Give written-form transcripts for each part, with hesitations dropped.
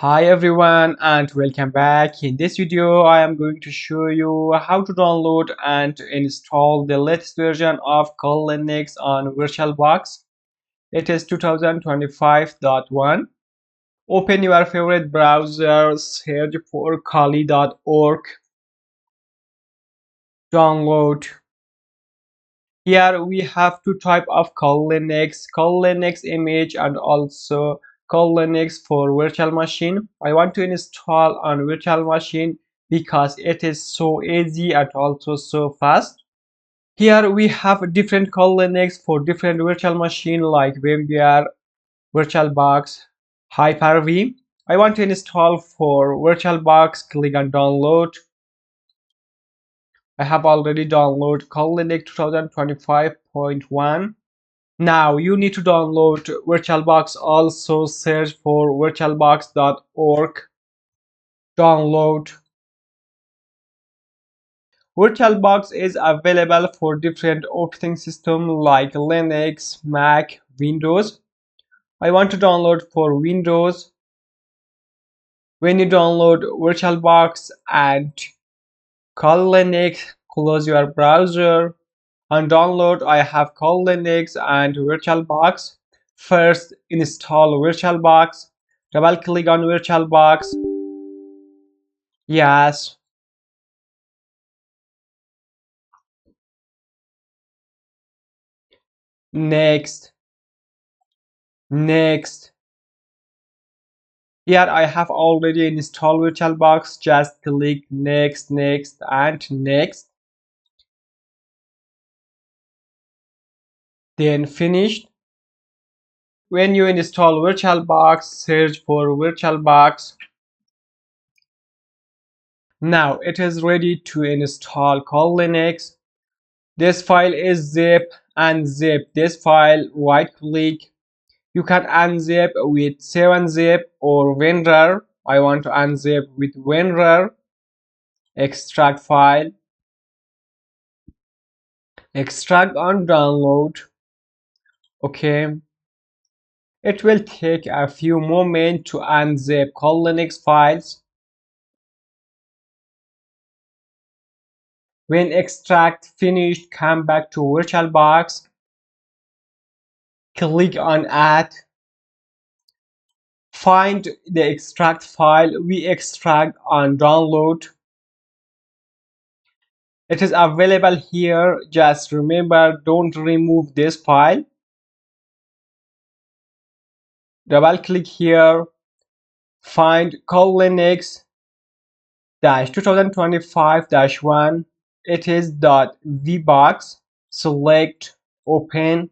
Hi everyone and welcome back. In this video I am going to show you how to download and install the latest version of Kali Linux on VirtualBox. It is 2025.1. Open your favorite browser, search for kali.org, download. Here we have two types of Kali Linux image and also Kali Linux for virtual machine. I want to install on virtual machine because it is so easy and also so fast. Here we have different Kali Linux for different virtual machine like VMware, VirtualBox, Hyper-V. I want to install for VirtualBox. Click on download. I have already downloaded Kali Linux 2025.1. Now you need to download VirtualBox. Also search for virtualbox.org. Download. VirtualBox is available for different operating systems like Linux, Mac, Windows. I want to download for Windows. When you download VirtualBox and Kali Linux, close your browser. On download, I have Kali Linux and VirtualBox. First, install VirtualBox. Double click on VirtualBox. Yes. Next. Next. Here I have already installed VirtualBox. Just click next, next, and next. Then finished. When you install VirtualBox, search for VirtualBox. Now it is ready to install Kali Linux. This file is zip. Unzip this file, right click. You can unzip with 7-zip or WinRAR. I want to unzip with WinRAR. Extract file. Extract on download. Okay. It will take a few moments to unzip Kali Linux files. When extract finished, come back to VirtualBox. Click on add. Find the extract file we extract on download. It is available here. Just remember, don't remove this file. Double click here. Find Kali Linux 2025-1. It is .vbox. Select open.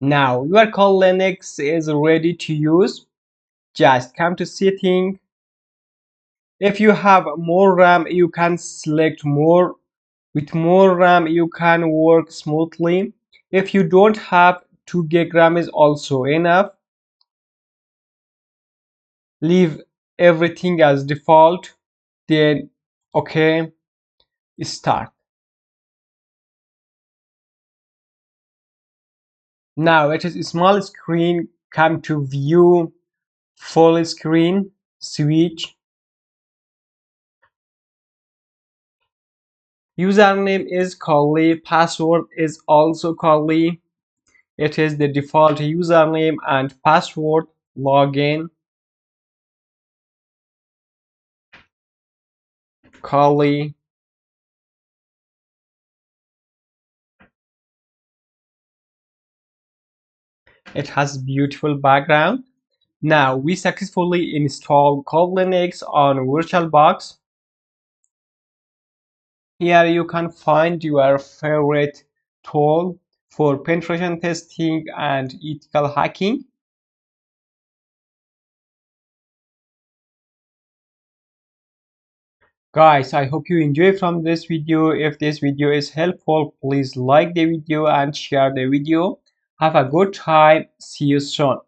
Now your Kali Linux is ready to use. Just come to setting. If you have more RAM, you can select more. With more RAM, you can work smoothly. If you don't have, 2 GB RAM is also enough. Leave everything as default. Then, okay, start. Now it is a small screen. Come to view, full screen, switch. Username is Kali, password is also Kali. It is the default username and password. Login. Kali. It has beautiful background. Now we successfully installed Kali Linux on VirtualBox. Here you can find your favorite tool for penetration testing and ethical hacking. Guys, I hope you enjoy from this video. If this video is helpful, please like the video and share the video. Have a good time. See you soon.